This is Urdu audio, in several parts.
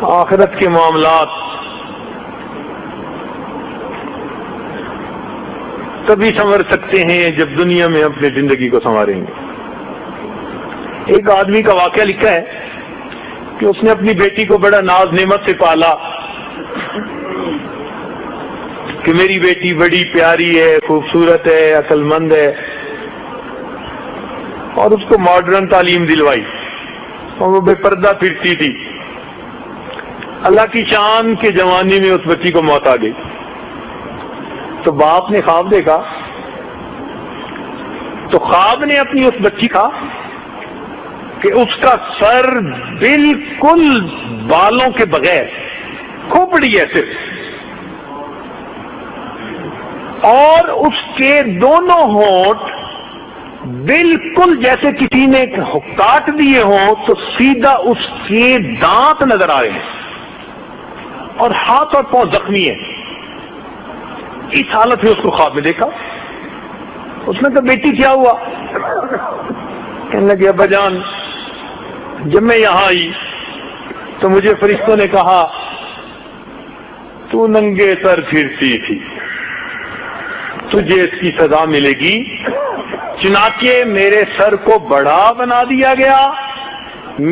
آخرت کے معاملات تبھی سنور سکتے ہیں جب دنیا میں اپنی زندگی کو سنواریں گے۔ ایک آدمی کا واقعہ لکھا ہے کہ اس نے اپنی بیٹی کو بڑا ناز نعمت سے پالا کہ میری بیٹی بڑی پیاری ہے، خوبصورت ہے، عقل مند ہے، اور اس کو ماڈرن تعلیم دلوائی اور وہ بے پردہ پھرتی تھی۔ اللہ کی شان کے جوانی میں اس بچی کو موت آ گئی تو باپ نے خواب دیکھا، تو خواب نے اپنی اس بچی کا کہ اس کا سر بالکل بالوں کے بغیر، کھوپڑی ہے صرف، اور اس کے دونوں ہونٹ بالکل جیسے کسی نے کاٹ دیے ہوں تو سیدھا اس کے دانت نظر آ رہے ہیں، اور ہاتھ اور پاؤں زخمی ہیں۔ اس حالت میں اس کو خواب میں دیکھا۔ اس نے کہا بیٹی کیا ہوا؟ کہنے لگے ابا جان، جب میں یہاں آئی تو مجھے فرشتوں نے کہا تو ننگے سر پھرتی تھی، تجھے اس کی سزا ملے گی۔ چنانچہ میرے سر کو بڑا بنا دیا گیا،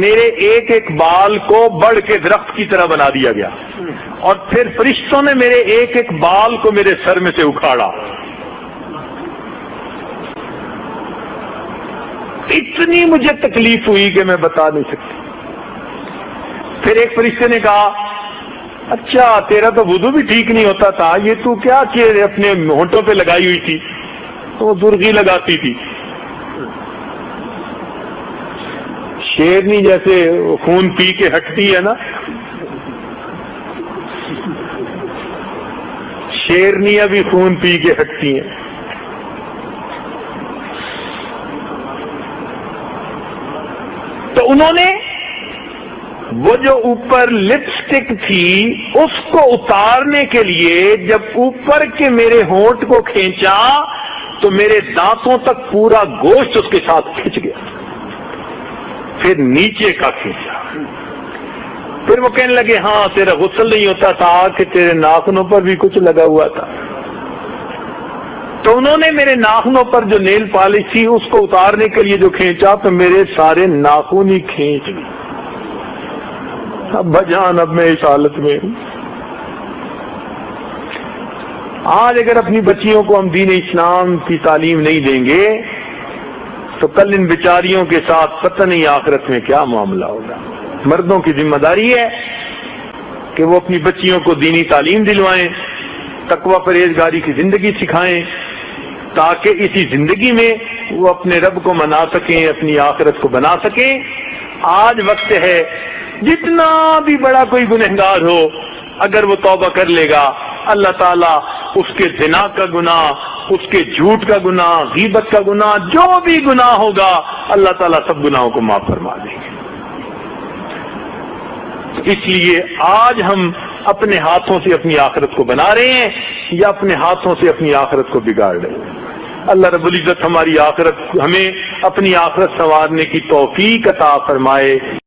میرے ایک ایک بال کو بڑھ کے درخت کی طرح بنا دیا گیا، اور پھر فرشتوں نے میرے ایک ایک بال کو میرے سر میں سے اکھاڑا۔ اتنی مجھے تکلیف ہوئی کہ میں بتا نہیں سکتی۔ پھر ایک فرشتے نے کہا اچھا تیرا تو وضو بھی ٹھیک نہیں ہوتا تھا، یہ تو کیا چیز اپنے ہونٹوں پہ لگائی ہوئی تھی؟ تو وہ سرخی لگاتی تھی، شیرنی جیسے خون پی کے ہٹتی ہے نا، شیرنیاں بھی خون پی کے ہٹتی ہیں۔ تو انہوں نے وہ جو اوپر لپسٹک تھی اس کو اتارنے کے لیے جب اوپر کے میرے ہونٹ کو کھینچا تو میرے دانتوں تک پورا گوشت اس کے ساتھ کھنچ گیا، پھر نیچے کا کھینچا۔ پھر وہ کہنے لگے ہاں تیرا غسل نہیں ہوتا تھا کہ تیرے ناخنوں پر بھی کچھ لگا ہوا تھا۔ تو انہوں نے میرے ناخنوں پر جو نیل پالش تھی اس کو اتارنے کے لیے جو کھینچا تو میرے سارے ناخن ہی کھینچ گئے۔ اب بجان اب میں اس حالت میں ہوں۔ آج اگر اپنی بچیوں کو ہم دین اسلام کی تعلیم نہیں دیں گے تو کل ان بیچاریوں کے ساتھ پتہ نہیں آخرت میں کیا معاملہ ہوگا۔ مردوں کی ذمہ داری ہے کہ وہ اپنی بچیوں کو دینی تعلیم دلوائیں، تقوی پرہیزگاری کی زندگی سکھائیں، تاکہ اسی زندگی میں وہ اپنے رب کو منا سکیں، اپنی آخرت کو بنا سکیں۔ آج وقت ہے جتنا بھی بڑا کوئی گنہگار ہو اگر وہ توبہ کر لے گا، اللہ تعالیٰ اس کے زنا کا گناہ، اس کے جھوٹ کا گناہ، غیبت کا گناہ، جو بھی گناہ ہوگا اللہ تعالیٰ سب گناہوں کو معاف فرما دیں گے۔ اس لیے آج ہم اپنے ہاتھوں سے اپنی آخرت کو بنا رہے ہیں یا اپنے ہاتھوں سے اپنی آخرت کو بگاڑ رہے ہیں۔ اللہ رب العزت ہماری آخرت، ہمیں اپنی آخرت سنوارنے کی توفیق عطا فرمائے۔